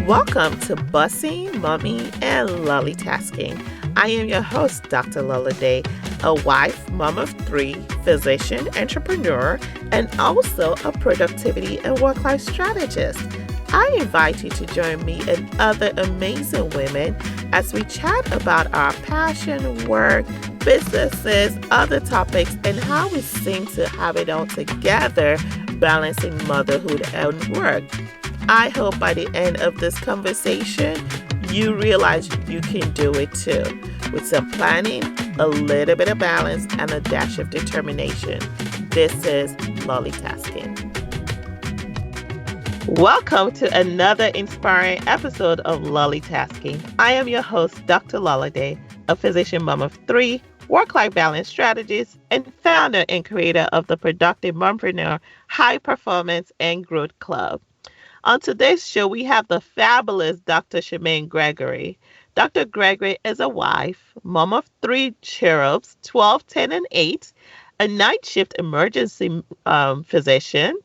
Welcome to Bussing, Mommy, and LollieTasking. I am your host, Dr. Lola Day, a wife, mom of three, physician, entrepreneur, and also a productivity and work-life strategist. I invite you to join me and other amazing women as we chat about our passion, work, businesses, other topics, and how we seem to have it all together, balancing motherhood and work. I hope by the end of this conversation, you realize you can do it too, with some planning, a little bit of balance, and a dash of determination. This is LollieTasking. Welcome to another inspiring episode of LollieTasking. I am your host, Dr. Lola Day, a physician mom of three, work-life balance strategist, and founder and creator of the Productive Mompreneur High Performance and Growth Club. On today's show, we have the fabulous Dr. Charmaine Gregory. Dr. Gregory is a wife, mom of three cherubs, 12, 10, and 8, a night shift emergency physician,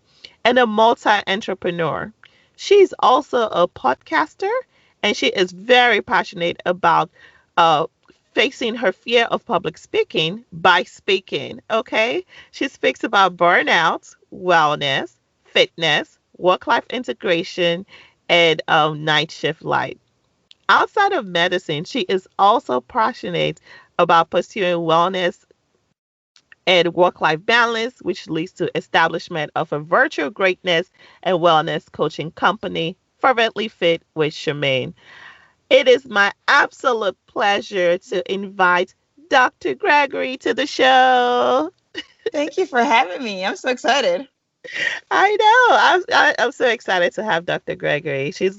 and a multi-entrepreneur. She's also a podcaster, and she is very passionate about facing her fear of public speaking by speaking, okay? She speaks about burnout, wellness, fitness, work-life integration, and night shift life. Outside of medicine, she is also passionate about pursuing wellness and work-life balance, which leads to establishment of a virtual greatness and wellness coaching company, Fervently Fit with Charmaine. It is my absolute pleasure to invite Dr. Gregory to the show. Thank you for having me. I'm so excited. I know. I'm so excited to have Dr. Gregory. She's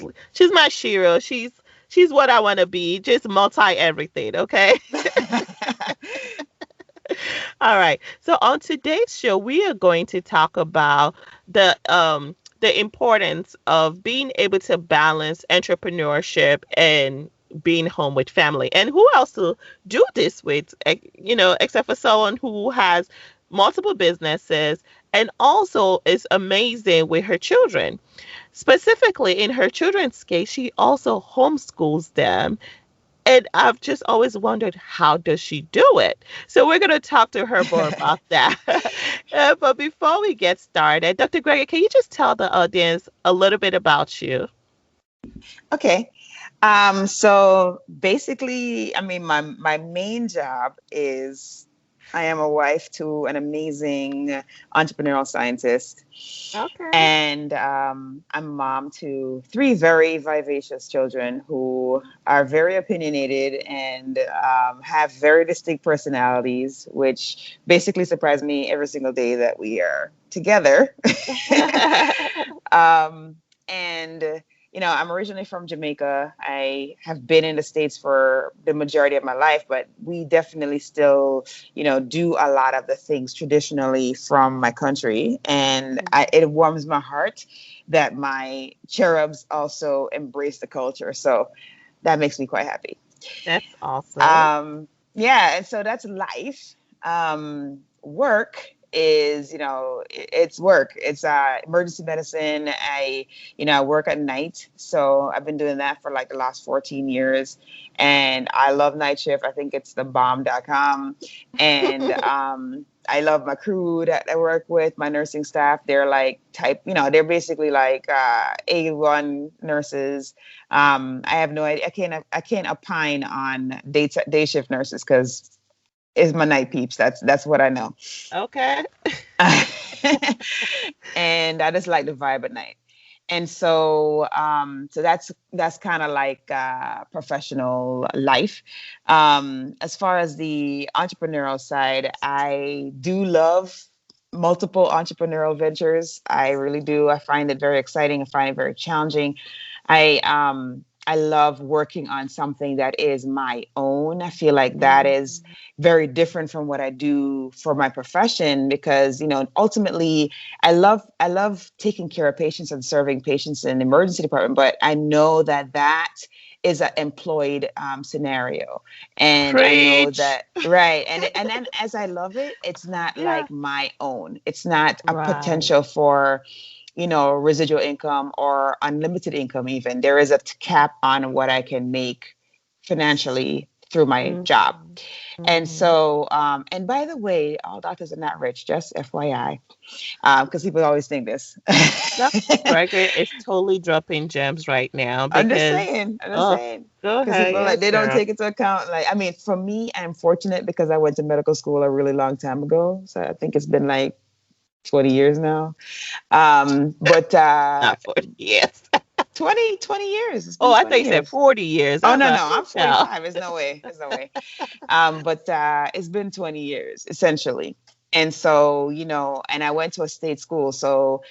my shiro. She's what I want to be. Just multi everything. Okay. All right. So on today's show, we are going to talk about the importance of being able to balance entrepreneurship and being home with family. And who else to do this with, except for someone who has multiple businesses and also is amazing with her children. Specifically, in her children's case, she also homeschools them. And I've just always wondered, how does she do it? So we're going to talk to her more about that. But before we get started, Dr. Gregory, can you just tell the audience a little bit about you? Okay. So basically, my main job is I am a wife to an amazing entrepreneurial scientist. Okay. And I'm mom to three very vivacious children who are very opinionated and have very distinct personalities, which basically surprise me every single day that we are together. I'm originally from Jamaica. I have been in the States for the majority of my life, but we definitely still, do a lot of the things traditionally from my country. And it warms my heart that my cherubs also embrace the culture. So that makes me quite happy. That's awesome. And so that's life. Work is, it's work. It's emergency medicine. I work at night. So I've been doing that for like the last 14 years. And I love night shift. I think it's the bomb.com. And I love my crew that I work with, my nursing staff. They're like they're basically like A1 nurses. I have no idea. I can't opine on day shift nurses because it's my night peeps. That's what I know. Okay. And I just like the vibe at night. And so that's kind of like professional life. As far as the entrepreneurial side, I do love multiple entrepreneurial ventures. I really do. I find it very exciting. I find it very challenging. I love working on something that is my own. I feel like that is very different from what I do for my profession because, ultimately I love taking care of patients and serving patients in the emergency department, but I know that is an employed scenario. And Preach. I know that, right. And then as I love it, it's not like my own. It's not a potential for residual income or unlimited income even. There is a cap on what I can make financially through my job. And so, and by the way, all doctors are not rich, just FYI, because people always think this. Dr. Gregory is totally dropping gems right now I'm just because, saying. I'm just oh, saying. go Because ahead. people like Yes, they don't girl. take into account. Like, I mean, for me, I'm fortunate because I went to medical school a really long time ago. So I think it's been like 20 years now. But Not 40 years. 20 years. It's Oh, been I thought 20 you said years. 40 years. Oh I'm no, like, no, oh, I'm child. 45. There's no way. There's no way. But it's been 20 years essentially. And so, and I went to a state school. So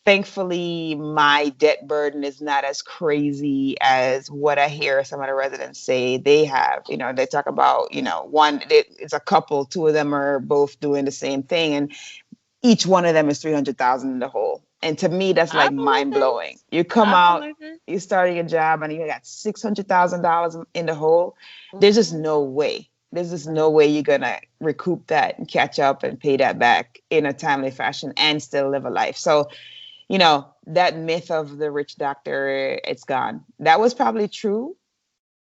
thankfully, my debt burden is not as crazy as what I hear some of the residents say they have. They talk about, it's a couple, two of them are both doing the same thing, and each one of them is 300,000 in the hole. And to me, that's I like believe mind it. blowing. You come I out, believe it. you're starting a job, and you got $600,000 in the hole. There's just Mhm. no way. There's just no way you're gonna recoup that and catch up and pay that back in a timely fashion and still live a life. So that myth of the rich doctor, it's gone. That was probably true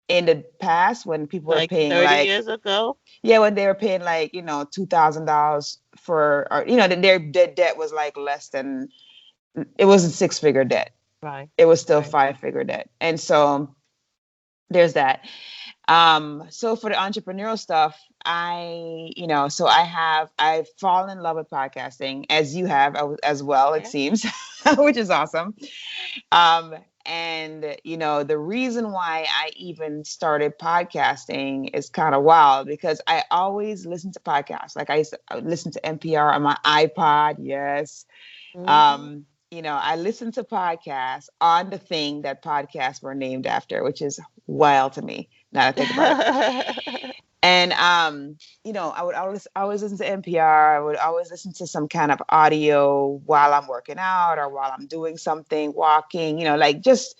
in the past when people were Like paying 30 like, years ago. yeah, when they were paying like, $2,000 for, or, their debt was like less than, it wasn't six-figure debt. Right. It was still Right. five-figure debt. And so there's that. So for the entrepreneurial stuff, I've fallen in love with podcasting as you have as well, it Yeah. seems, which is awesome. Um, and the reason why I even started podcasting is kind of wild because I always listen to podcasts. Like I would listen to NPR on my iPod. Yes. Hmm. I listen to podcasts on the thing that podcasts were named after, which is wild to me now that I think about it. And I would always listen to NPR. I would always listen to some kind of audio while I'm working out or while I'm doing something, walking, like just,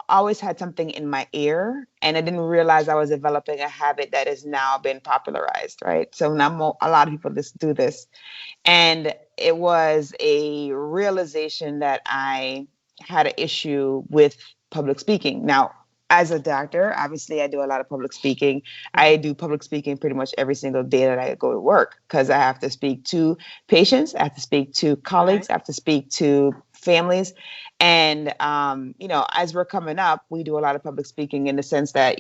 always had something in my ear. And I didn't realize I was developing a habit that has now been popularized, right? So now a lot of people just do this. And it was a realization that I had an issue with public speaking. Now, as a doctor, obviously, I do a lot of public speaking. I do public speaking pretty much every single day that I go to work because I have to speak to patients, I have to speak to colleagues, Right. I have to speak to families. And, as we're coming up, we do a lot of public speaking in the sense that,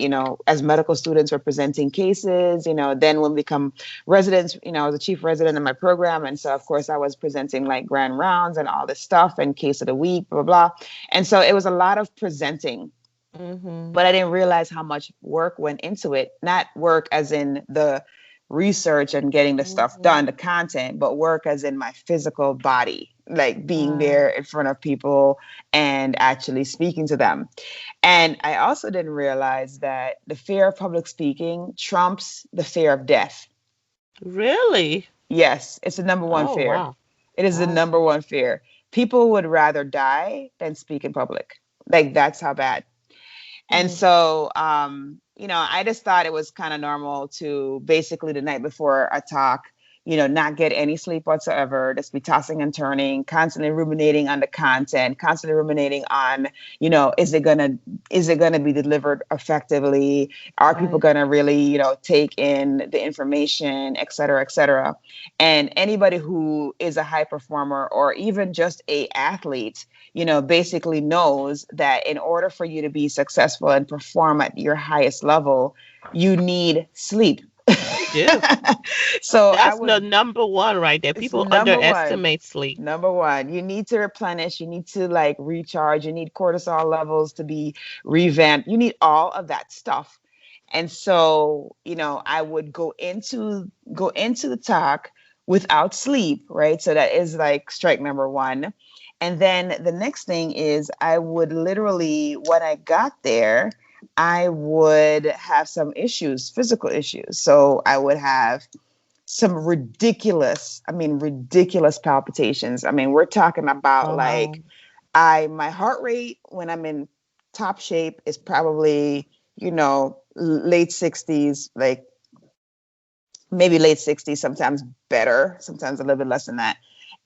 as medical students, we're presenting cases, then when we become residents, I was a chief resident in my program. And so, of course, I was presenting like grand rounds and all this stuff and case of the week, blah, blah, blah. And so it was a lot of presenting, Hmm. but I didn't realize how much work went into it. Not work as in the research and getting the stuff Hmm. done, the content, but work as in my physical body, like being there Right. in front of people and actually speaking to them. And I also didn't realize that the fear of public speaking trumps the fear of death. Really? Yes, it's the number one Oh, fear. wow. It is the Wow. number one fear. People would rather die than speak in public. Like that's how bad. And Mm. so, I just thought it was kind of normal to basically the night before a talk, not get any sleep whatsoever, just be tossing and turning, constantly ruminating on the content, constantly ruminating on, is it gonna be delivered effectively? Are people Right. gonna really, take in the information, et cetera, et cetera? And anybody who is a high performer or even just a athlete, basically knows that in order for you to be successful and perform at your highest level, you need sleep. You do. So I That's the would, number one right there. it's People number one. underestimate sleep. Number one, you need to replenish, you need to like recharge, you need cortisol levels to be revamped, you need all of that stuff. And so, I would go into the talk without sleep, right? So that is like strike number one. And then the next thing is I would literally, when I got there, I would have some issues, physical issues. So I would have some ridiculous palpitations. I mean, we're talking about Wow. like my heart rate when I'm in top shape is probably, late 60s, like maybe late 60s, sometimes better, sometimes a little bit less than that.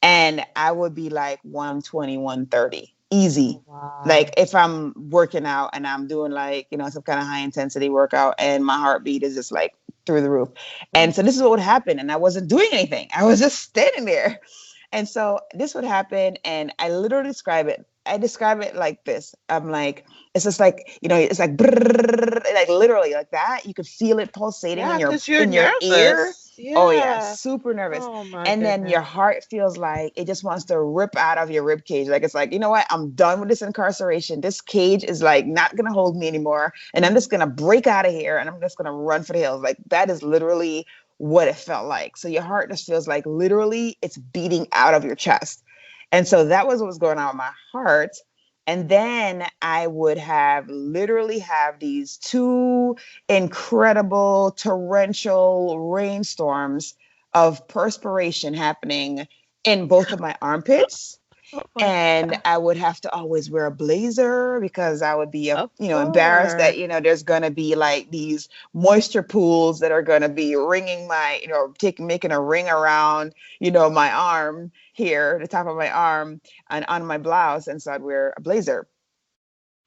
And I would be like 120, 130, easy. Oh, wow. Like if I'm working out and I'm doing like, some kind of high intensity workout and my heartbeat is just like through the roof. And so this is what would happen. And I wasn't doing anything. I was just standing there. And so this would happen. And I literally describe it. I describe it like this. I'm like, it's just like, it's like, like literally like that. You could feel it pulsating Yeah, because you're in your ear. nervous. Oh yeah, Yeah. super nervous. Oh my And then your goodness. heart feels like it just wants to rip out of your rib cage. Like it's like, you know what? I'm done with this incarceration. This cage is like not gonna hold me anymore. And I'm just gonna break out of here and I'm just gonna run for the hills. Like that is literally what it felt like. So your heart just feels like literally it's beating out of your chest. And so that was what was going on with my heart. And then I would literally have these two incredible torrential rainstorms of perspiration happening in both of my armpits. Oh my And God. I would have to always wear a blazer because I would be, Of embarrassed that, course. there's going to be like these moisture pools that are going to be ringing making a ring around, my arm here, the top of my arm and on my blouse. And so I'd wear a blazer.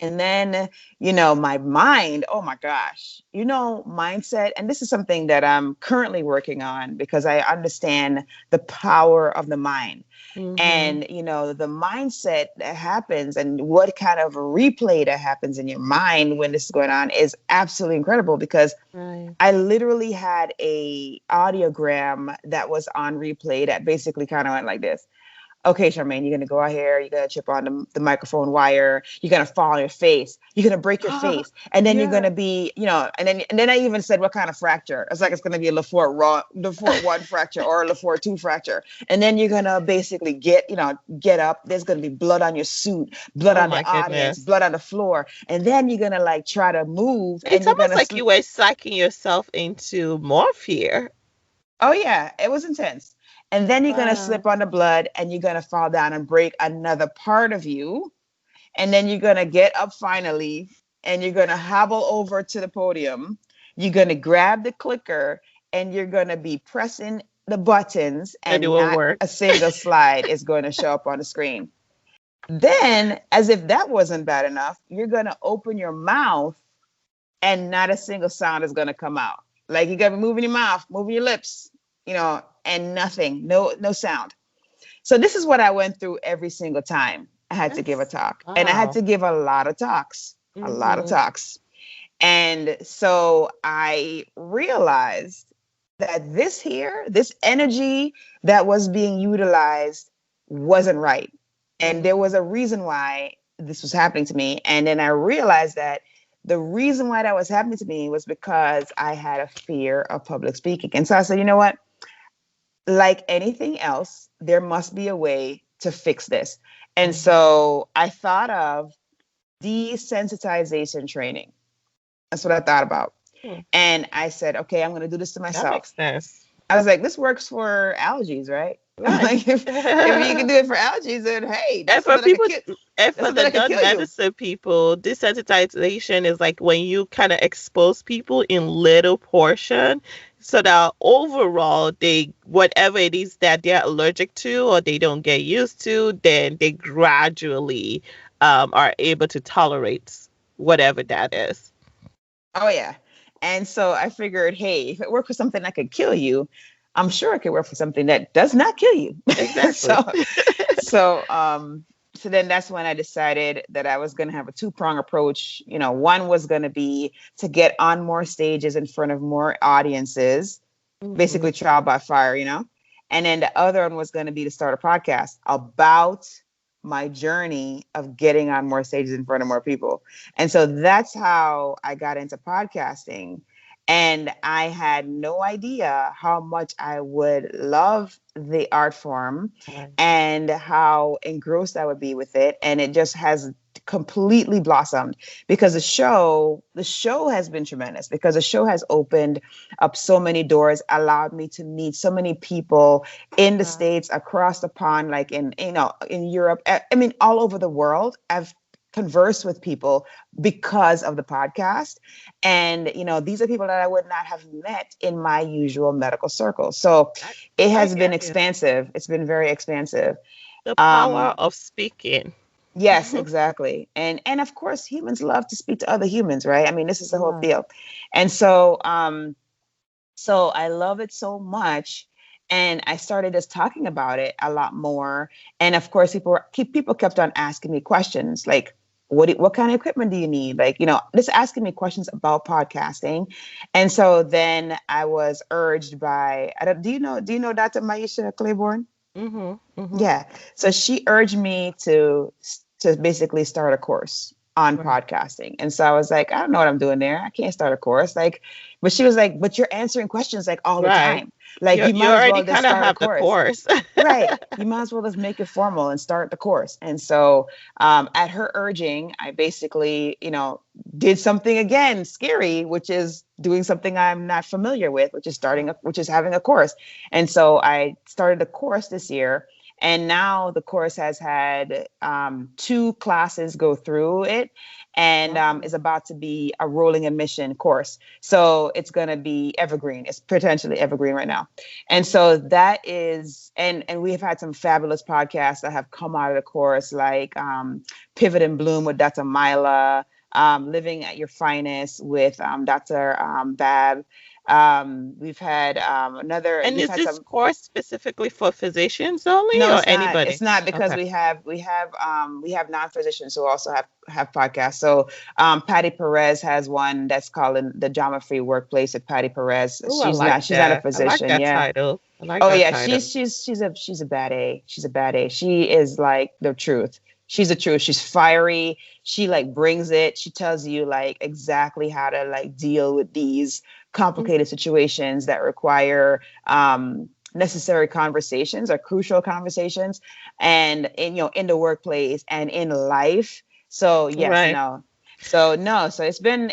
And then, my mind, oh my gosh, mindset. And this is something that I'm currently working on because I understand the power of the mind. Mm-hmm. And, the mindset that happens and what kind of replay that happens in your mind when this is going on is absolutely incredible because Right. I literally had a audiogram that was on replay that basically kind of went like this. Okay, Charmaine, you're gonna go out here, you're gonna chip on the microphone wire, you're gonna fall on your face, you're gonna break your face, and then you're Yeah. gonna be, and then I even said what kind of fracture. It's like it's gonna be a Lefort 1 fracture or a Lefort 2 fracture. And then you're gonna basically get up. There's gonna be blood on your suit, blood Oh on my the audience, goodness. blood on the floor. And then you're gonna like try to move It's and you're almost gonna like you were psyching yourself into more fear. Oh yeah, it was intense. And then you're gonna Wow. slip on the blood and you're gonna fall down and break another part of you. And then you're gonna get up finally and you're gonna hobble over to the podium. You're gonna grab the clicker and you're gonna be pressing the buttons And it and will not work. a single slide is going to show up on the screen. Then, as if that wasn't bad enough, you're gonna open your mouth and not a single sound is gonna come out. Like you gotta be moving your mouth, moving your lips, and nothing, no sound. So this is what I went through every single time I had to give a That's talk. And I had wow. to give a lot of talks, a lot of Mm-hmm. talks. And so I realized that this energy that was being utilized wasn't right. And there Mm-hmm. was a reason why this was happening to me. And then I realized that the reason why that was happening to me was because I had a fear of public speaking. And so I said, you know what? Like anything else, there must be a way to fix this. And Mm-hmm. so I thought of desensitization training. That's what I thought about. Hmm. And I said, okay, I'm going to do this to That myself. makes sense. I was like, this works for allergies, right? Right. Like if you can do it for allergies, then hey, that's And for something that could people, kill. and That's for something the that could kill you. non-medicine people, desensitization is like when you kind of expose people in little portion, so that overall they whatever it is that they're allergic to or they don't get used to, then they gradually are able to tolerate whatever that is. Oh yeah. And so I figured, hey, if it worked for something that could kill you, I'm sure it could work for something that does not kill you. Exactly. so so so then that's when I decided that I was going to have a two-prong approach. One was going to be to get on more stages in front of more audiences, Hmm. basically trial by fire, and then the other one was going to be to start a podcast about my journey of getting on more stages in front of more people. And so that's how I got into podcasting. And I had no idea how much I would love the art form Right. and how engrossed I would be with it. And it just has completely blossomed because the show has been tremendous because the show has opened up so many doors, allowed me to meet so many people in the Wow. States, across the pond, like in Europe. I mean, all over the world. I've converse with people because of the podcast. And, these are people that I would not have met in my usual medical circle. So I, it I has been get you. expansive. It's been very expansive. The power Um, of speaking. yes, exactly. And of course, humans love to speak to other humans, right? I mean, this is the whole Right. deal. And so I love it so much. And I started just talking about it a lot more. And of course, people kept on asking me questions like, what kind of equipment do you need? Like, just asking me questions about podcasting. And so then I was urged by, do you know Dr. Maisha Claiborne? Mhm. Mhm. Yeah. So she urged me to basically start a course on Right. podcasting. And so I was like, I don't know what I'm doing there. I can't start a course. Like, but she was like, but you're answering questions like all the Right. time. Like, you You might as already well just kind of start a have the course. course. Right. You might as well just make it formal and start the course. And so, at her urging, I basically, did something again scary, which is doing something I'm not familiar with, which is having a course. And so I started a course this year. And now the course has had 2 classes go through it, and Wow. is about to be a rolling admission course. So it's going to be evergreen. It's potentially evergreen right now. And so that is, and we have had some fabulous podcasts that have come out of the course, like Pivot and Bloom with Dr. Mila, Living at Your Finest with Dr. Bab. And We've is had this some. course specifically for physicians only No, or it's not. anybody? It's not, because Okay. we have non-physicians who also have podcasts. So Patty Perez has one that's called the Drama Free Workplace with Patty Perez. Oh, I She's like not she's not a that. I like physician. that Yeah. title. I like Oh that yeah, title. she's a bad A. She's a bad A. She is like the truth. She's the truth. She's fiery. She like brings it. She tells you like exactly how to like deal with these complicated Mhm. situations that require necessary conversations or crucial conversations, and in the workplace and in life. So yes, Right. no. So no, so it's been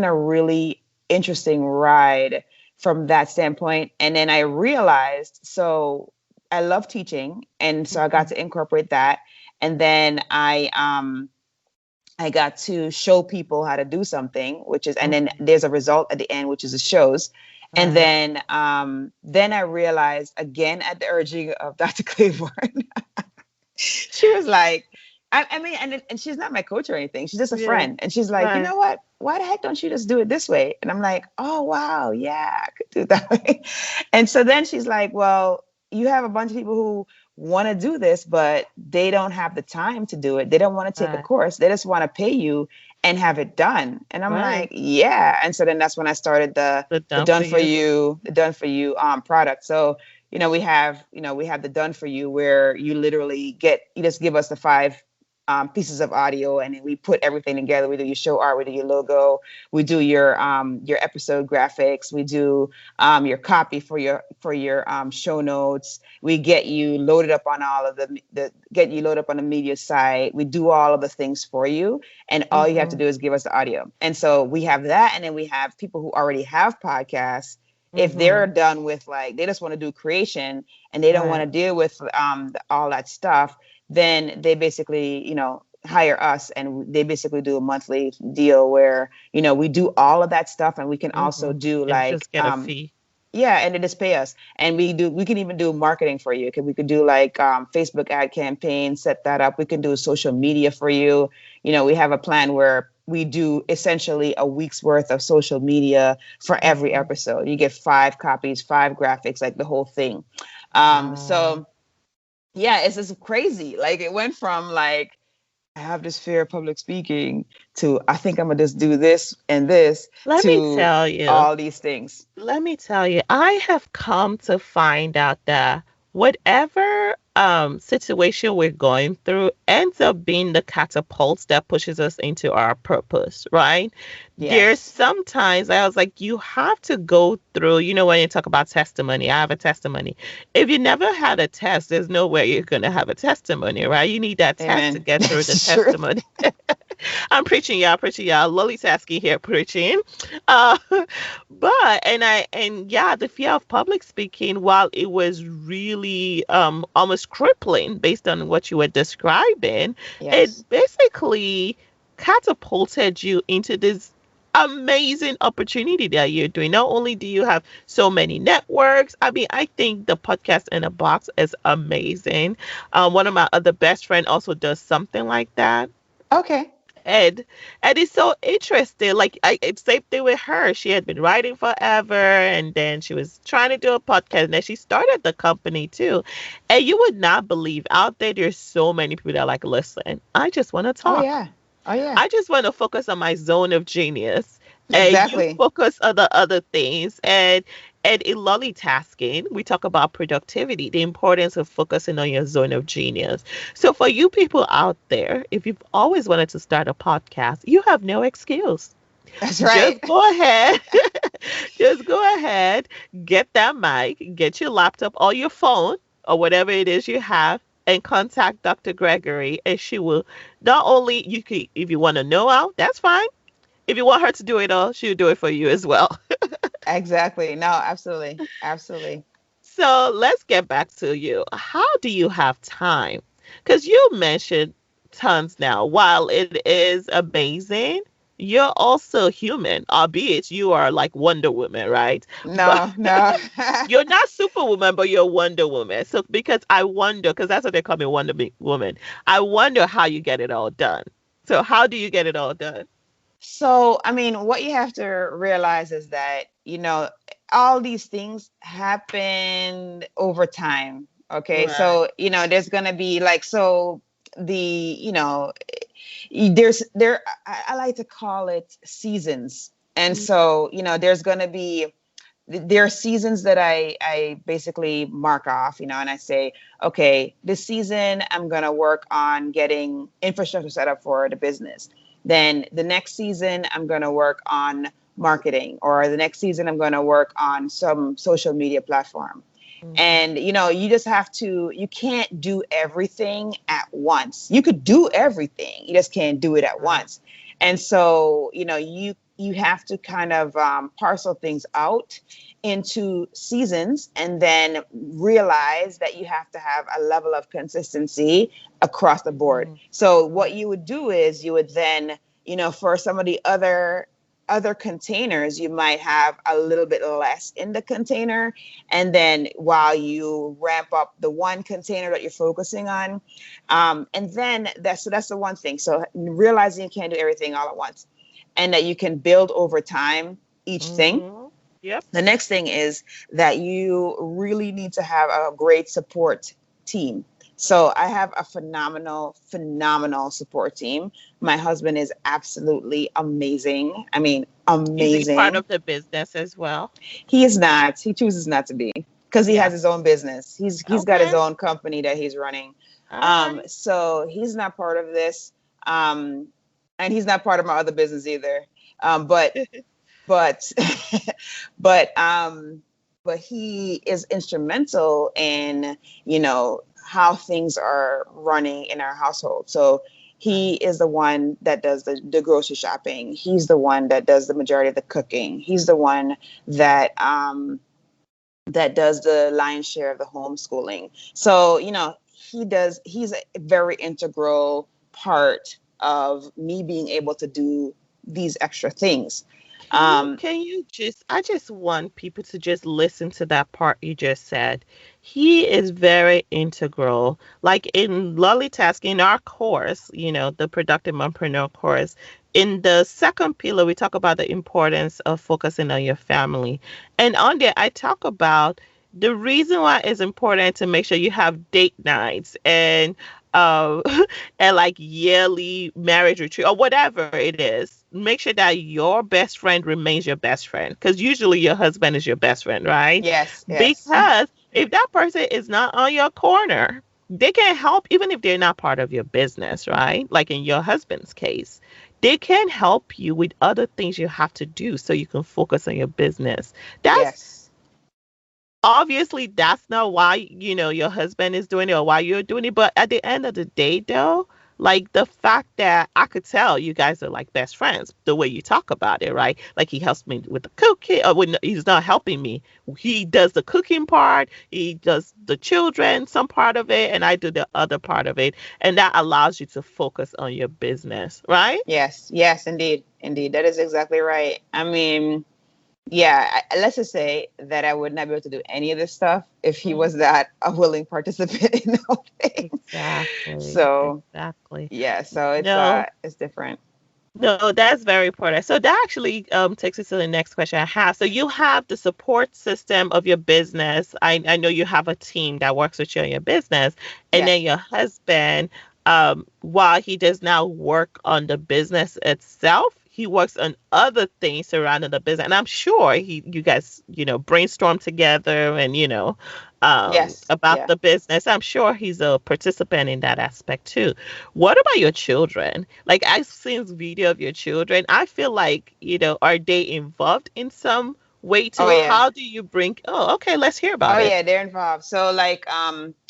a really interesting ride from that standpoint. And then I realized, so I love teaching, and so I got Mhm. to incorporate that. And then I got to show people how to do something, and then Mhm. there's a result at the end, which is the shows. And Right. then I realized, again at the urging of Dr. Claiborne, she was like, I mean, and she's not my coach or anything. She's just a Yeah. friend. And she's like, you Right. know what? Why the heck don't you just do it this way? And I'm like, oh, wow. Yeah, I could do it that way. And so then she's like, well, you have a bunch of people who want to do this, but they don't have the time to do it. They don't want to take a Right. course. They just want to pay you and have it done. And I'm like, Right. yeah. And so then that's when I started The the done for done for you. you, product. So we have the done for you, where you just give us the 5 pieces of audio, and then we put everything together. We do your show art, we do your logo, we do your episode graphics, we do your copy for your show notes. We get you loaded up on all of the media site. We do all of the things for you, and all you have to Mhm. do is give us the audio. And so we have that, and then we have people who already have podcasts. If they're Mhm. done with, like, they just want to do creation and they don't want Right. to deal with all that stuff, then they basically, hire us, and they basically do a monthly deal where, we do all of that stuff, and we can also Mhm. do And like, just get a fee. yeah, and they just pay us, and we can even do marketing for you. We could do like Facebook ad campaign, set that up. We can do social media for you. We have a plan where we do essentially a week's worth of social media for every Mhm. episode. You get 5 copies, 5 graphics, like the whole thing. Wow. So yeah, it's just crazy. Like, it went from like, I have this fear of public speaking, to I think I'm gonna just do this and this, Let me to tell you. all these things. Let me tell you, I have come to find out that whatever situation we're going through ends up being the catapults that pushes us into our purpose, right? There's Yes. sometimes I was like, you have to go through, when you talk about testimony, I have a testimony. If you never had a test, there's no way you're going to have a testimony, right? You need that test to Amen. get through the That's true. testimony. I'm preaching, y'all, preaching, y'all. LollieTasking here, preaching. Uh, but and yeah, the fear of public speaking, while it was really almost crippling based on what you were describing, Yes. it basically catapulted you into this amazing opportunity that you're doing. Not only do you have so many networks, I mean, I think the podcast in a box is amazing. One of my other best friend also does something like that. Okay. And it's so interesting. Like it's same thing with her. She had been writing forever, and then she was trying to do a podcast, and then she started the company too. And you would not believe out there, there's so many people that are like, listen, I just want to Oh talk. yeah. Oh yeah. I just want to focus on my zone of genius. And you Exactly. focus on the other things. And in lolly tasking, we talk about productivity, the importance of focusing on your zone of genius. So for you people out there, if you've always wanted to start a podcast, you have no excuse. That's Just right. go ahead. Just go ahead, get that mic, get your laptop or your phone or whatever it is you have, and contact Dr. Gregory, and she will not only you can, if you want to know how, that's fine. If you want her to do it all, she'll do it for you as well. Exactly. No, absolutely. Absolutely. So let's get back to you. How do you have time? Because you mentioned tons now. While it is amazing, you're also human, albeit you are like Wonder Woman, right? But No, no. you're not Superwoman, but you're Wonder Woman. So because I wonder, because that's what they call me, Woman. I wonder how you get it all done. So how do you get it all done? So, I mean, what you have to realize is that, all these things happen over time. Okay. Right. So, there's going to be like, so the, I like to call it seasons. And so, there's going to be, there are seasons that I basically mark off, and I say, okay, this season I'm going to work on getting infrastructure set up for the business. Then the next season I'm going to work on marketing, or the next season I'm going to work on some social media platform. Mhm. And you just have to, you can't do everything at once. You could do everything, you just can't do it at Right. once. And so you have to kind of parcel things out into seasons, and then realize that you have to have a level of consistency across the board. Mhm. So what Right. you would do is you would then, for some of the other containers, you might have a little bit less in the container, and then while you ramp up the one container that you're focusing on, and then that's the one thing. So realizing you can't do everything all at once, and that you can build over time each thing. Mhm. Yep. The next thing is that you really need to have a great support team. So I have a phenomenal support team. My husband is absolutely amazing. I mean, Is he part amazing. of the business as well? He is not. He chooses not to be, because he has Yeah. his own business. He's got his Okay. own company that he's running. All right. So he's not part of this. Um, and he's not part of my other business either. But but but he is instrumental in, how things are running in our household. So he Right. is the one that does the grocery shopping. He's the one that does the majority of the cooking. He's the one that that does the lion's share of the homeschooling. So, he's a very integral part of me being able to do these extra things. Um, Can you just I just want people to just listen to that part you just said. He is very integral. Like in Lolly Tasking, our course, the Productive Mompreneur course, in the second pillar, we talk about the importance of focusing on your family. And on there, I talk about the reason why it's important to make sure you have date nights uh, and like yearly marriage retreat or whatever it is. Make sure that your best friend remains your best friend, because usually your husband is your best friend, right? yes, yes. Because if that person is not on your corner, they can help even if they're not part of your business, right? Like in your husband's case, they can help you with other things you have to do so you can focus on your business. That's Yes. obviously that's not why your husband is doing it or why you're doing it, but at the end of the day though, Like the fact that I could tell you guys are like best friends, the way you talk about it, right? Like he helps me with the cooking, or when he's not helping me, he does the cooking part, he does the children, some part of it, and I do the other part of it. And that allows you to focus on your business, right? Yes, yes, indeed, indeed. That is exactly right. I mean, yeah, let's just say that I would not be able to do any of this stuff if he Mhm. was that a willing participant in the whole thing. Exactly. So Exactly. yeah, so No, it's different. no, that's very important. So that actually takes us to the next question I have. So you have the support system of your business. I know you have a team that works with you in your business, and then Yes, your husband, while he does now work on the business itself, he works on other things surrounding the business. And I'm sure you guys, brainstorm together and, yes, about yeah. the business. I'm sure he's a participant in that aspect too. What about your children? Like I've seen video of your children. I feel like, are they involved in some way Oh too? yeah. How do you bring, oh, okay, let's hear Oh about it. yeah, they're involved. So like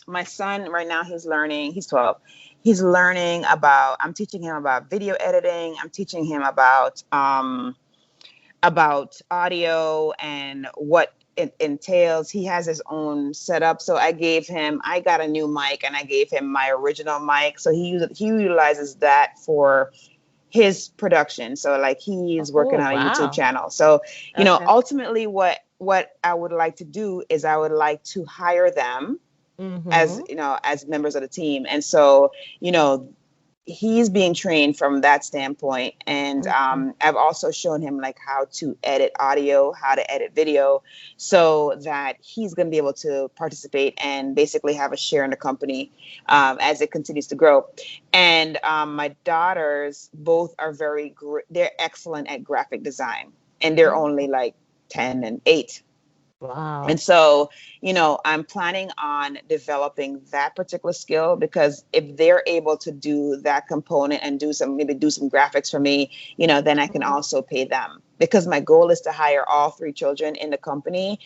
my son right now he's learning, he's 12. He's learning about I'm teaching him about video editing. I'm teaching him about audio and what it entails. He has his own setup. So I got a new mic and I gave him my original mic. So he utilizes that for his production. So like he's working Oh, on a YouTube wow. channel. So, Okay. ultimately what I would like to do is I would like to hire them as, Mm-hmm. as members of the team. And so, you know, he's being trained from that standpoint. And Mm-hmm. I've also shown him like how to edit audio, how to edit video, so that he's going to be able to participate and basically have a share in the company as it continues to grow. And my daughters both are they're excellent at graphic design, and they're only like 10 and 8. And Wow. so, I'm planning on developing that particular skill, because if they're able to do that component and maybe do some graphics for me, then I can Mhm. also pay them, because my goal is to hire all 3 children in the company,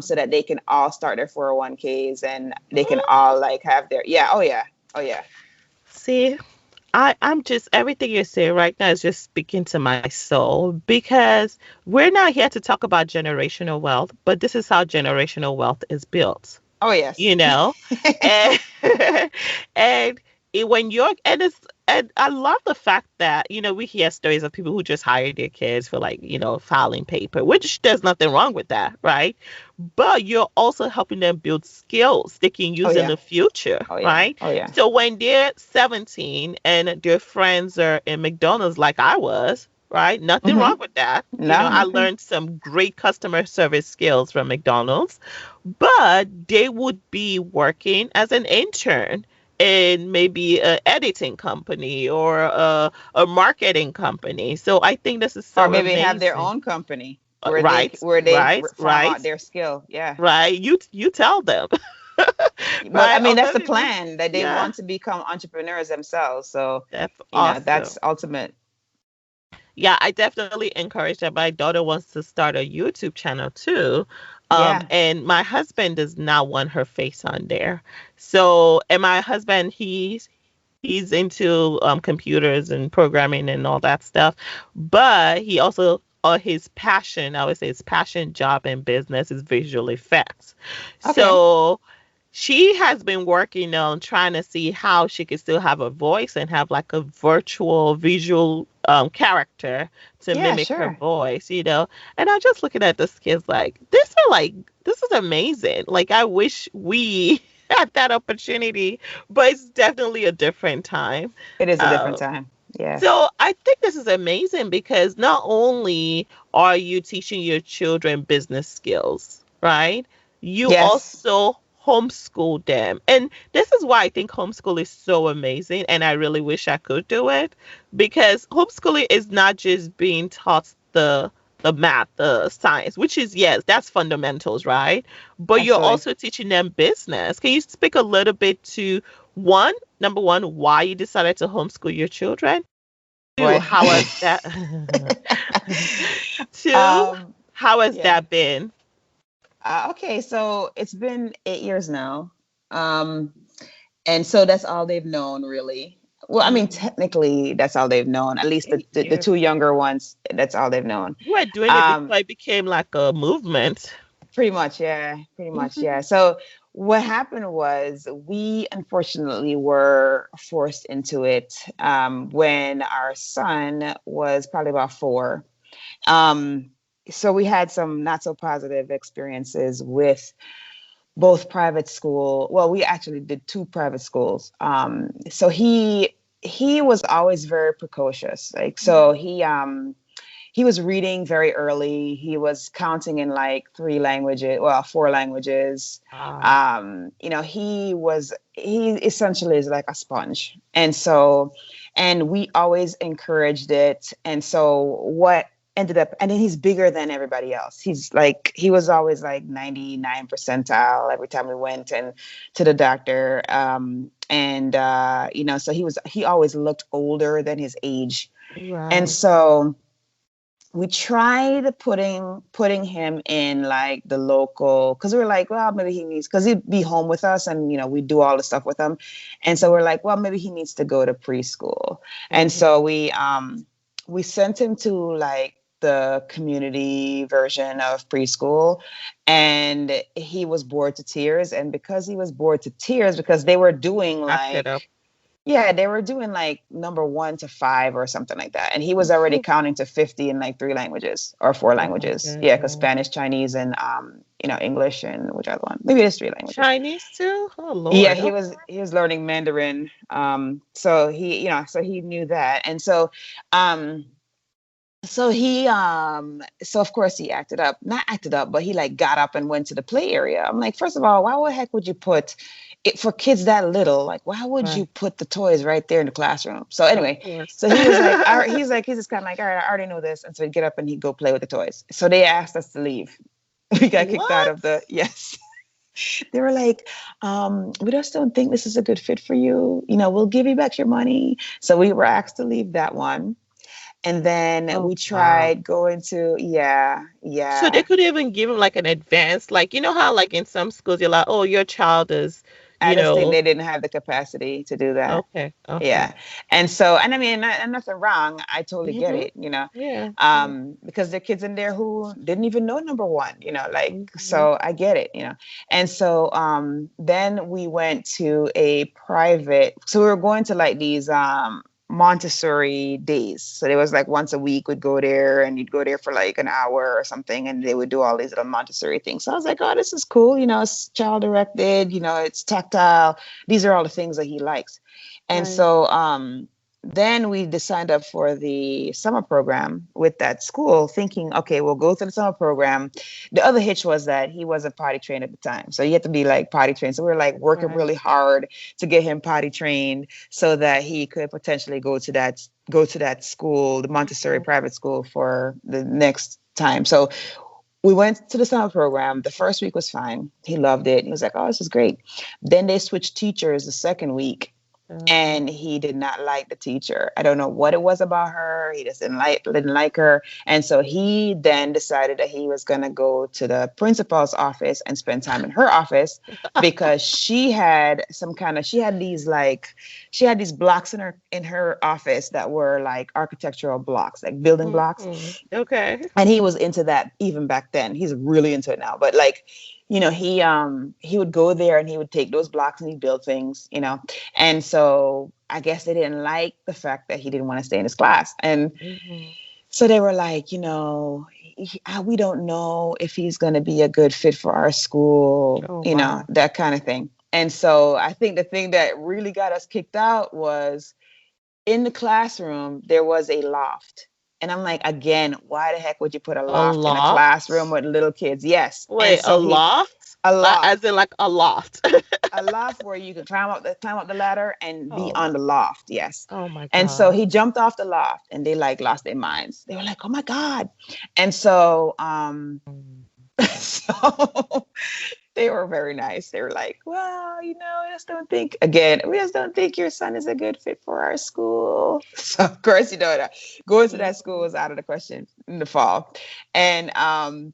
so that they can all start their 401ks and they can all like have yeah, oh yeah, oh yeah. See, I'm just everything you're saying right now is just speaking to my soul because we're not here to talk about generational wealth, but this is how generational wealth is built, Oh yes. you know? And and when you're and I love the fact that, we hear stories of people who just hire their kids for like, filing paper, which there's nothing wrong with that, right? But you're also helping them build skills they can Oh use in yeah, the future, oh yeah, right? oh yeah. So when they're 17 and their friends are in McDonald's like I was, right? Nothing Hmm. wrong with that. No, I nothing. learned some great customer service skills from McDonald's, but they would be working as an intern in maybe an editing company or a marketing company. So I think this is Or so maybe have their amazing. own company where they Right, where they right, farm right, out their skill. Yeah. right. You tell them, Well, I right? mean, Or that's the maybe even, plan, that they yeah, want to become entrepreneurs themselves. So, that's awesome. that's ultimate. Yeah, I definitely encourage that. My daughter wants to start a YouTube channel too. Yeah. And my husband does not want her face on there. So, and my husband, he's into computers and programming and all that stuff, but he also his passion, I would say his passion job in business is visual effects. Okay. So she has been working on trying to see how she could still have a voice and have like a virtual visual character to Yeah, mimic her sure. voice, And I'm just looking at this kids like, this is amazing. Like, I wish we had that opportunity, but it's definitely a different time. It is a different Uh, time. Yes. so I think this is amazing because not only are you teaching your children business skills, right? You Yes. also homeschool them. And this is why I think homeschool is so amazing. And I really wish I could do it because homeschooling is not just being taught the math, the science, which is, yes, that's fundamentals, right? But you're Absolutely. also teaching them business. Can you speak a little bit to number one, why you decided to homeschool your children? Two, Boy. how has that two, um, how has yeah. that been? Okay, so it's been 8 years now. And so that's all they've known really. Well, I mean, Mm. technically, that's all they've known. At least the Yeah. two younger ones, that's all they've known. You were doing it Um, before it became like a movement. Pretty much, yeah. Pretty much, yeah. So what happened was we unfortunately were forced into it when our son was probably about 4. Um, so we had some not so positive experiences with both private school. Well, we actually did 2 private schools. So he was always very precocious. Like so he was reading very early. He was counting in like 3 languages, well, 4 languages. Wow. He essentially is like a sponge. And we always encouraged it. And so what ended up, and then he's bigger than everybody else. He was always like 99 percentile every time we went and to the doctor. So he always looked older than his age. And Right. so we tried putting him in like the local, because we were like, well, maybe he needs, because he'd be home with us and we do all the stuff with him. And so we're like, well, maybe he needs to go to preschool. And Mhm. so we sent him to like the community version of preschool, and he was bored to tears. And because he was bored to tears, because they were doing Backed it like, up. yeah, they were doing like number 1 to 5 or something like that. And he was already counting to 50 in like 3 languages or 4 Oh my languages. Yeah, because goodness. Spanish, Chinese, and English, and which other one? Maybe it's 3 languages. Chinese too? Oh Yeah, Lord. he was learning Mandarin. So he knew that. And so of course he acted up, not acted up, but he like got up and went to the play area. I'm like, first of all, why the heck would you put it for kids that little? Like, why would Right. you put the toys right there in the classroom? So Of anyway, course. so he was like, he's just kind of like, all right, I already know this. And so he'd get up and he'd go play with the toys. So they asked us to leave. We got kicked out What? of the, yes. They were like, we just don't think this is a good fit for you. We'll give you back your money. So we were asked to leave that one. And then Oh we wow. tried going to, yeah, So they yeah. could even give him like an advance, like how like in some schools you're like, oh, your child is, I you just think know, they didn't have the capacity to do that. okay, okay. Yeah. And I mean, and nothing wrong. I totally get Mhm. it. Yeah. Yeah. Because there are kids in there who didn't even know number 1, like, Mhm. so I get it. And so then we went to a private, so we were going to like these Montessori days. So there was like once a week we'd go there, and you'd go there for like an hour or something, and they would do all these little Montessori things. So I was like, oh, this is cool. It's child directed, it's tactile. These are all the things that he likes. And Right. so then we signed up for the summer program with that school, thinking, okay, we'll go through the summer program. The other hitch was that he wasn't potty trained at the time. So you had to be like potty trained. So we were like working Right. really hard to get him potty trained so that he could potentially go to that school, the Montessori Mhm. private school, for the next time. So we went to the summer program. The first week was fine. He loved it. He was like, oh, this is great. Then they switched teachers the second week, Uh, and he did not like the teacher. I don't know what it was about her. He just didn't like her. And so he then decided that he was going to go to the principal's office and spend time in her office, because she had these blocks in her office that were like architectural blocks, like building blocks. mhm. Okay. And he was into that even back then. He's really into it now. But like, he would go there and he would take those blocks and he'd build things. And so I guess they didn't like the fact that he didn't want to stay in his class. And Mhm. so they were like, we don't know if he's going to be a good fit for our school, Oh wow. that kind of thing. And so I think the thing that really got us kicked out was, in the classroom, there was a loft. And I'm like, again, why the heck would you put a A loft in a classroom loft? with little kids? Yes. And Wait, a so loft? a As loft, in like a loft. a loft where you could climb up the ladder and be Oh on my. the loft. Yes. Oh my And so God. he jumped off the loft, and they like lost their minds. They were like, oh my God. And so, Mm. so They were very nice. They were like, well, we just don't think your son is a good fit for our school. So of course, that going to that school Mhm. was out of the question in the fall. And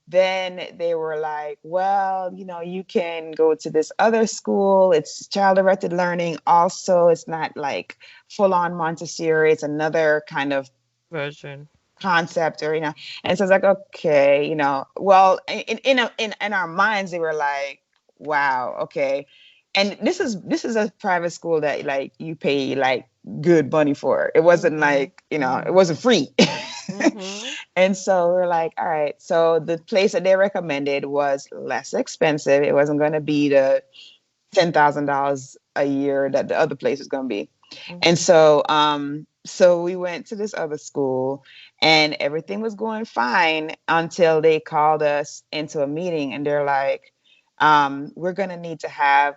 then they were like, well, you can go to this other school. It's child-directed learning. Also, it's not like full-on Montessori. It's another kind of Version. concept, or and so it's like, okay, well, in our minds they were like, wow, okay. And this is a private school that like you pay like good money for. It wasn't Mhm. like, it Mhm. wasn't free. Mhm. And so we're like, all right, so the place that they recommended was less expensive. It wasn't going to be the $10,000 a year that the other place is going to be. And Mhm. so we went to this other school, and everything was going fine until they called us into a meeting, and they're like, we're going to need to have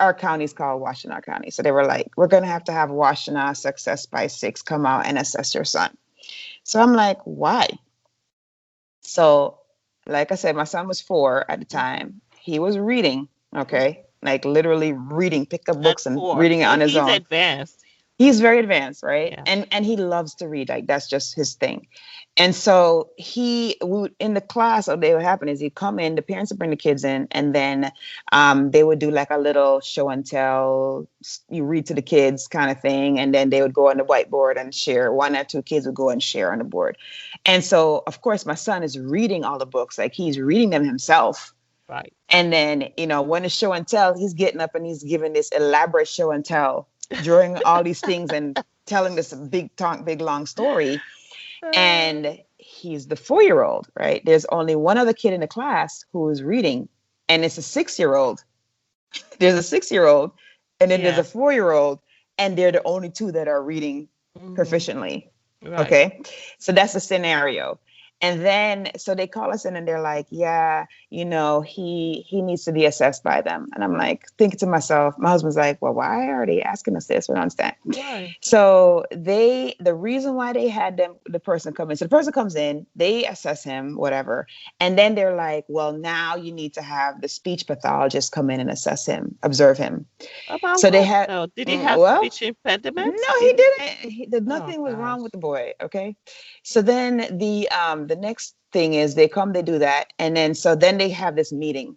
our county's called Washtenaw County. So they were like, we're going to have Washtenaw Success by 6 come out and assess your son. So I'm like, why? So, like I said, my son was 4 at the time. He was reading, Mhm. okay, like literally reading, pick up At books and 4. reading it So on his he's own. advanced. He's very advanced, right? Yeah. And he loves to read. Like that's just his thing. And so in the class, what would happen is he'd come in, the parents would bring the kids in, and then they would do like a little show and tell, you read to the kids kind of thing, and then they would go on the whiteboard and share. One or two kids would go and share on the board. And so, of course, my son is reading all the books, like he's reading them himself. Right. And then, when it's show and tell, he's getting up and he's giving this elaborate show and tell, drawing all these things and telling this big long story. And he's the 4-year-old, right? There's only one other kid in the class who is reading, and it's a 6-year-old. There's a 6-year-old, and then there's a Yeah. 4-year-old, and they're the only two that are reading Mhm. proficiently. Right. Okay. So that's the scenario. And then so they call us in and they're like, yeah, he needs to be assessed by them. And I'm like thinking to myself, my husband's like, well, why are they asking us this? We don't understand. Right. So the reason why they had the person come in, so the person comes in, they assess him, whatever. And then they're like, well, now you need to have the speech pathologist come in and assess him, observe him. About So they what had, though? Did he have well, speech impediments? no, he Did he? didn't. Oh Nothing was wrong gosh. with the boy. Okay. So then the next thing is they come, they do that, and then they have this meeting.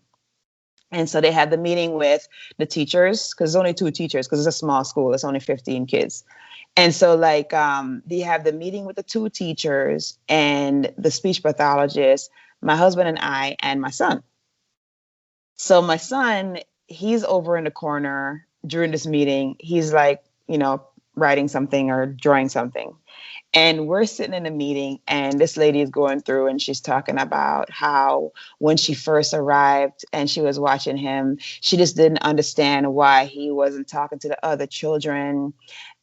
And so they had the meeting with the teachers, because there's only 2 teachers, because it's a small school, it's only 15 kids. And so like they have the meeting with the 2 teachers and the speech pathologist, my husband and I, and my son. So my son, he's over in the corner during this meeting. He's like, writing something or drawing something. And we're sitting in a meeting, and this lady is going through, and she's talking about how when she first arrived and she was watching him, she just didn't understand why he wasn't talking to the other children.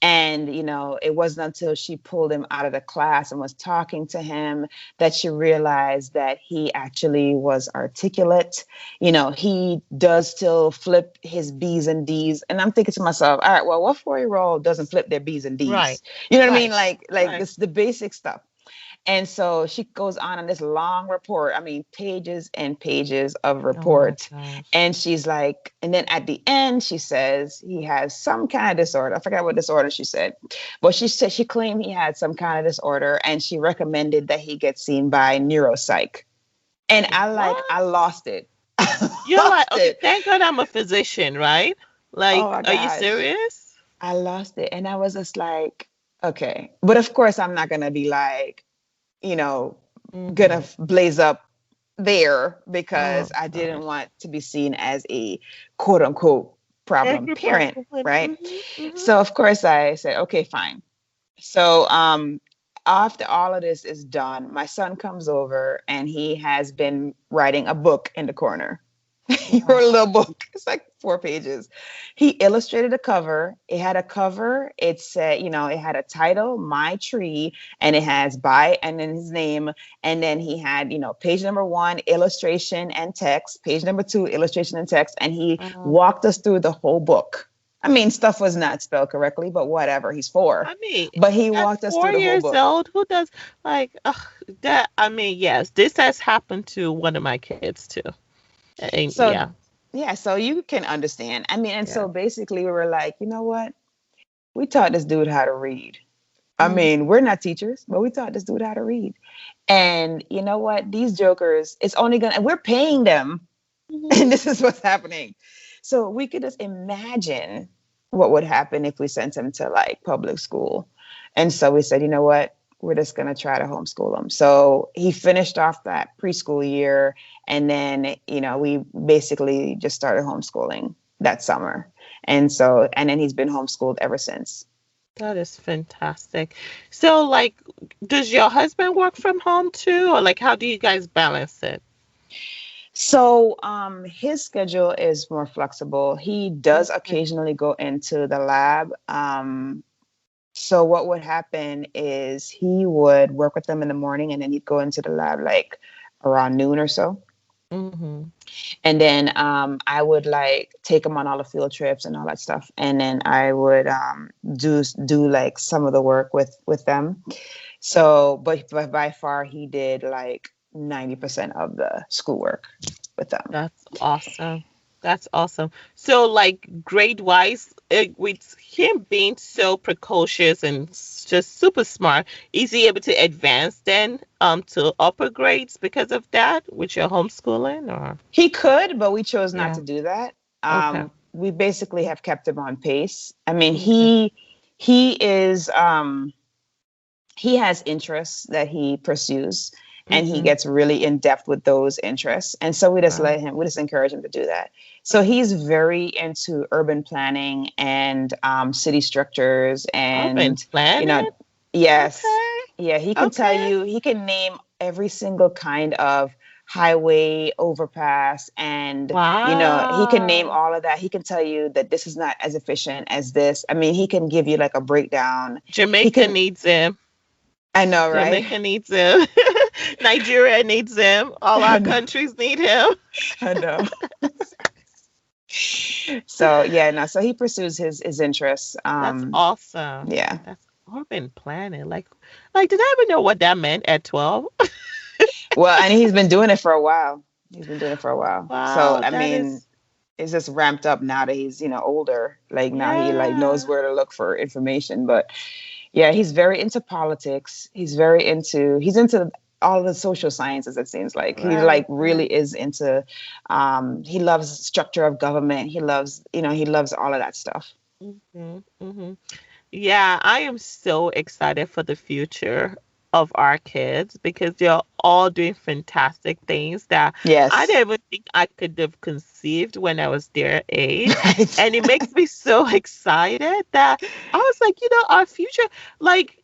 And, it wasn't until she pulled him out of the class and was talking to him that she realized that he actually was articulate. He does still flip his B's and D's. And I'm thinking to myself, all right, well, what 4-year-old doesn't flip their B's and Right. D's? You know what I mean? Right. Like Right. this, the basic stuff. And so she goes on this long report. I mean, pages and pages of Oh my report. gosh. And she's like, and then at the end, she says he has some kind of disorder. I forgot what disorder she said, but she said she claimed he had some kind of disorder, and she recommended that he get seen by neuropsych. And I What? lost it. I You're like, lost okay, it. thank God I'm a physician, right? Oh Like, my are you gosh. serious? I lost it. And I was just like, okay. But of course, I'm not going to be like, you know, gonna Mm-hmm. blaze up there, Oh because I didn't gosh. want to be seen as a quote unquote problem Angry parent, person. right? Mm-hmm. Mm-hmm. So of course I said, okay, fine. So after all of this is done, my son comes over and he has been writing a book in the corner. He wrote a Wow. little book. It's like 4 pages. He illustrated a cover. It had a cover. It said, it had a title, My Tree, and it has by and then his name. And then he had, page number 1, illustration and text, page number 2, illustration and text. And he Um, walked us through the whole book. I mean, stuff was not spelled correctly, but whatever. He's 4. I mean, But he at walked us four through the whole years book. old, who does like that? I mean, yes, this has happened to one of my kids too. And So yeah, yeah, so you can understand. I mean, and yeah. so basically we were like, you know what? We taught this dude how to read. I Mm, mean, we're not teachers, but we taught this dude how to read. And you know what? These jokers, it's only gonna, and we're paying them, mhm. and this is what's happening. So we could just imagine what would happen if we sent him to like public school. And so we said, you know what? We're just gonna try to homeschool him. So he finished off that preschool year, and then we basically just started homeschooling that summer. And then he's been homeschooled ever since. That is fantastic. So, like, does your husband work from home too, or like, how do you guys balance it? So his schedule is more flexible. He does Okay. occasionally go into the lab. So what would happen is he would work with them in the morning, and then he'd go into the lab like around noon or so. Mm-hmm. And then I would like take him on all the field trips and all that stuff. And then I would do like some of the work with them. So, but by far he did like 90% of the schoolwork with them. That's awesome. That's awesome. So, like, grade wise, with him being so precocious and just super smart, is he able to advance then to upper grades because of that with your homeschooling or? He could, but we chose not Yeah. to do that. Okay. We basically have kept him on pace. I mean, Okay. he is he has interests that he pursues, and he Mm-hmm. gets really in depth with those interests. And so Wow. we just encourage him to do that. So he's very into urban planning and city structures, I've been and you know, planning. yes, Okay. yeah, he can tell Okay. you, he can name every single kind of highway overpass, and he can name Wow. all of that. He can tell you that this is not as efficient as this. I mean, he can give you like a breakdown. He Jamaica can needs him. I know, right? Jamaica needs him. Nigeria needs him. All I our know. countries need him. I know. So yeah, no. So he pursues his interests. That's awesome. Yeah. That's urban planning. Like, did I ever know what that meant at 12? Well, and he's been doing it for a while. He's been doing it for a while. So Wow, I that mean, is, it's just ramped up now that he's older. Like now he like knows yeah. where to look for information. But yeah, he's very into politics. He's into all the social sciences. It seems like he Right, like really right. is into. He loves structure of government. He loves all of that stuff. Hmm, hmm. Yeah, I am so excited for the future of our kids because they're all doing fantastic things that I Yes. didn't even think I could have conceived when I was their age. Right. And it makes me so excited that I was like, our future, like,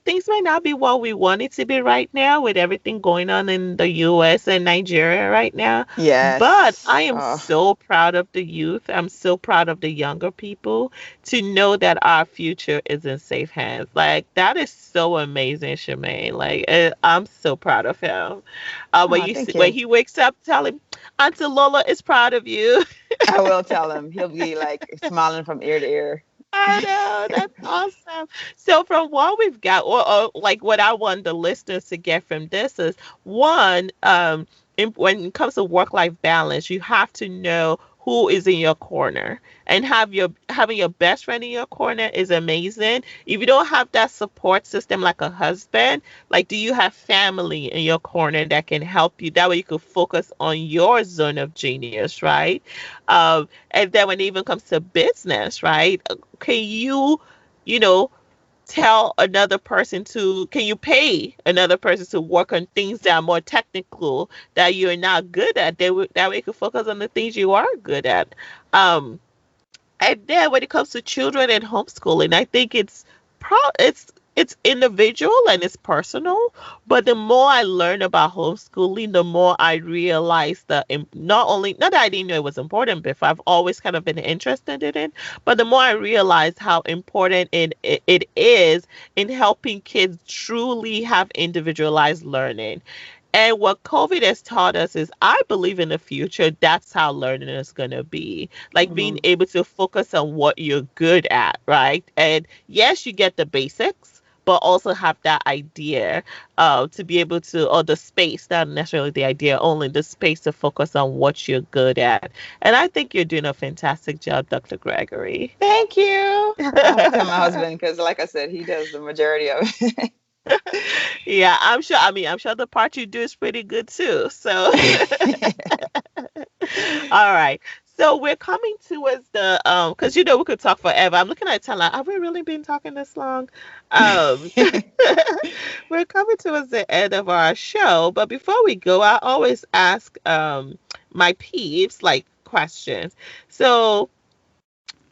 things might not be what we want it to be right now with everything going on in the US and Nigeria right now. But Yes. I am Oh, so proud of the youth. I'm so proud of the younger people to know that our future is in safe hands. Like that is so amazing, Charmaine. Like I'm so proud of him. When oh, you see, thank when you. he wakes up, tell him, Auntie Lola is proud of you. I will tell him. He'll be like smiling from ear to ear. I know that's awesome. So from what we've got, or like what I want the listeners to get from this is one, when it comes to work-life balance, you have to know who is in your corner, and having your best friend in your corner is amazing. If you don't have that support system like a husband, like do you have family in your corner that can help you? That way you can focus on your zone of genius, right? And then when it even comes to business, right? Can you know, can you pay another person to work on things that are more technical that you're not good at? That way you can focus on the things you are good at. Um, and then when it comes to children and homeschooling, I think it's individual and it's personal. But the more I learn about homeschooling, the more I realize that not that I didn't know it was important before, I've always kind of been interested in it. But the more I realize how important it is in helping kids truly have individualized learning. And what COVID has taught us is I believe in the future, that's how learning is going to be. Like being able to focus on what you're good at, right? And yes, you get the basics, but also have that idea to be able to, or the space, not necessarily the idea only, the space to focus on what you're good at. And I think you're doing a fantastic job, Dr. Gregory. Thank you. I have to tell my husband because, like I said, he does the majority of it. Yeah, I'm sure. I mean, I'm sure the part you do is pretty good too. So, all right. So we're coming towards the because we could talk forever. I'm looking at time like, have we really been talking this long? Um, we're coming towards the end of our show, but before we go, I always ask my peeps like questions. So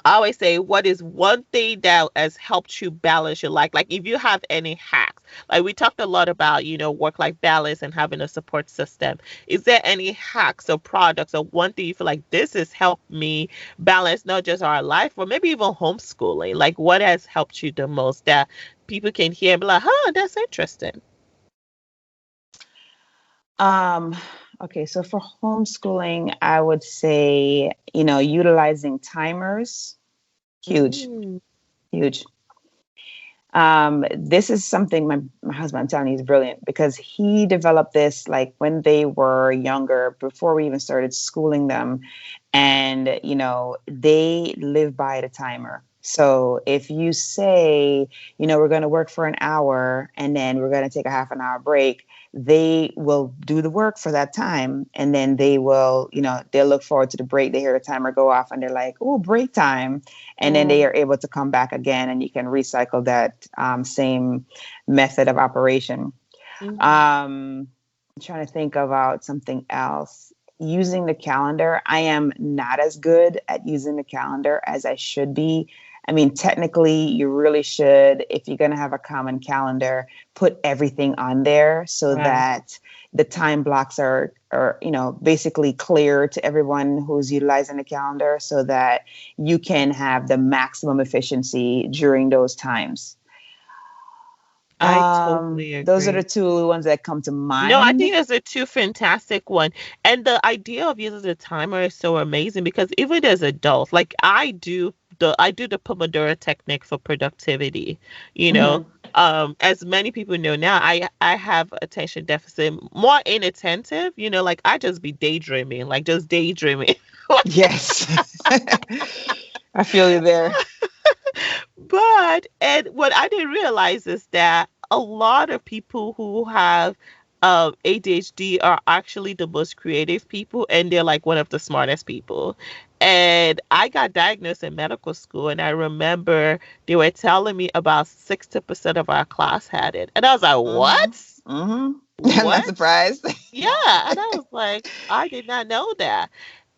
I always say, what is one thing that has helped you balance your life? Like, if you have any hacks, like we talked a lot about, work-life balance and having a support system. Is there any hacks or products or one thing you feel like this has helped me balance not just our life, or maybe even homeschooling? Like, what has helped you the most that people can hear and be like, huh, that's interesting? Okay, so for homeschooling, I would say, utilizing timers, huge, huge. This is something my husband, I'm telling you, is brilliant because he developed this like when they were younger, before we even started schooling them. And, they live by the timer. So if you say, we're going to work for an hour and then we're going to take a half an hour break, they will do the work for that time. And then they will, they'll look forward to the break. They hear the timer go off and they're like, oh, break time. And then they are able to come back again and you can recycle that same method of operation. I'm trying to think about something else. Using the calendar. I am not as good at using the calendar as I should be. I mean, technically, you really should, if you're going to have a common calendar, put everything on there so that the time blocks are basically clear to everyone who's utilizing the calendar so that you can have the maximum efficiency during those times. I totally agree. Those are the two ones that come to mind. No, I think those are two fantastic ones. And the idea of using the timer is so amazing because even as adults, like I do the Pomodoro technique for productivity. As many people know now, I have attention deficit, more inattentive. Like I just be daydreaming, like just daydreaming. Yes, I feel you there. And what I didn't realize is that a lot of people who have ADHD are actually the most creative people, and they're like one of the smartest people. And I got diagnosed in medical school, and I remember they were telling me about 60% of our class had it. And I was like, what? I'm not surprised. Yeah. And I was like, I did not know that.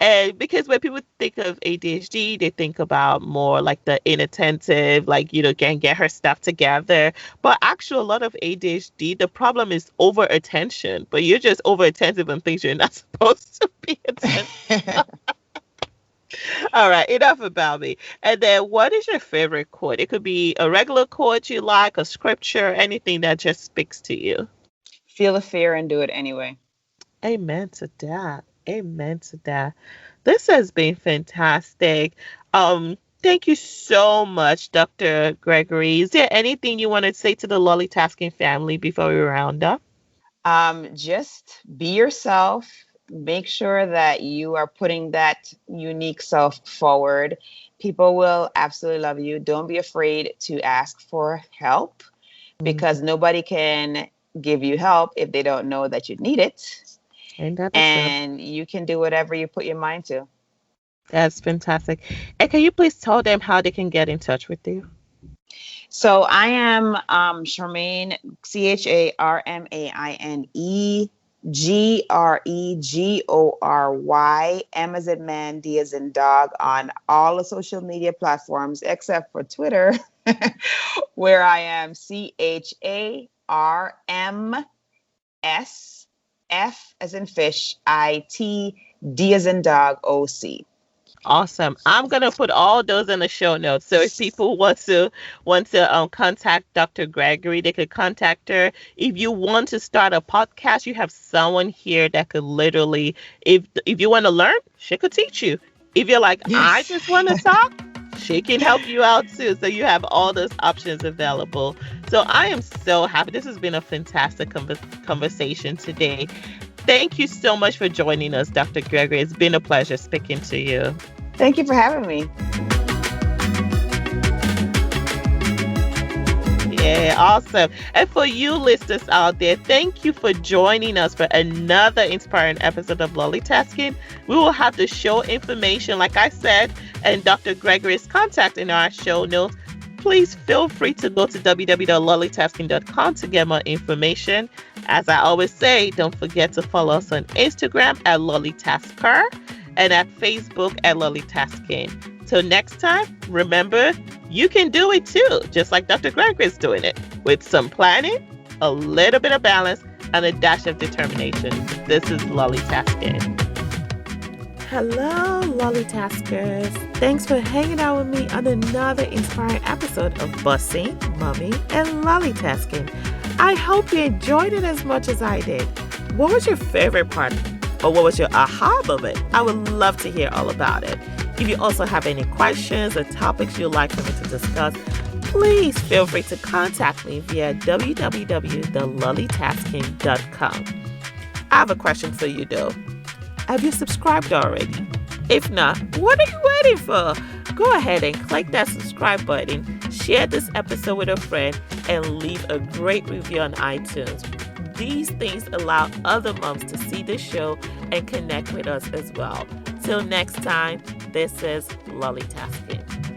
And because when people think of ADHD, they think about more like the inattentive, like, can't get her stuff together. But actually, a lot of ADHD, the problem is over attention. But you're just over attentive on things you're not supposed to be attentive. All right, enough about me. And then what is your favorite quote? It could be a regular quote you like, a scripture, anything that just speaks to you. Feel the fear and do it anyway. Amen to that. Amen to that. This has been fantastic. Thank you so much, Dr. Gregory. Is there anything you want to say to the LollieTasking family before we round up? Just be yourself. Make sure that you are putting that unique self forward. People will absolutely love you. Don't be afraid to ask for help because nobody can give you help if they don't know that you need it. And you can do whatever you put your mind to. That's fantastic. And can you please tell them how they can get in touch with you? So I am Charmaine, CharmaineGregory, M as in man, D as in dog, on all the social media platforms except for Twitter, where I am CharmsF as in fish, IT, D as in dog, OC. Awesome. I'm gonna put all those in the show notes. So if people want to contact Dr. Gregory, they could contact her. If you want to start a podcast, you have someone here that could literally, if you want to learn, she could teach you. If you're like, I just want to talk, She can help you out too. So you have all those options available. So I am so happy. This has been a fantastic conversation today. Thank you so much for joining us, Dr. Gregory. It's been a pleasure speaking to you. Thank you for having me. Yeah, awesome. And for you listeners out there, thank you for joining us for another inspiring episode of LollieTasking. We will have the show information, like I said, and Dr. Gregory's contact in our show notes. Please feel free to go to www.lollietasking.com to get more information. As I always say, don't forget to follow us on Instagram at LollieTasker and at Facebook at LollieTasking. Till next time, remember, you can do it too, just like Dr. Gregory is doing it, with some planning, a little bit of balance, and a dash of determination. This is LollieTasking. Hello, LollieTaskers. Thanks for hanging out with me on another inspiring episode of Bossing, Mommy, and LollieTasking. I hope you enjoyed it as much as I did. What was your favorite part? Or what was your aha moment? I would love to hear all about it. If you also have any questions or topics you'd like for me to discuss, please feel free to contact me via www.lollietasking.com. I have a question for you though. Have you subscribed already? If not, what are you waiting for? Go ahead and click that subscribe button, share this episode with a friend, and leave a great review on iTunes. These things allow other moms to see the show and connect with us as well. Till next time, this is LollieTasking.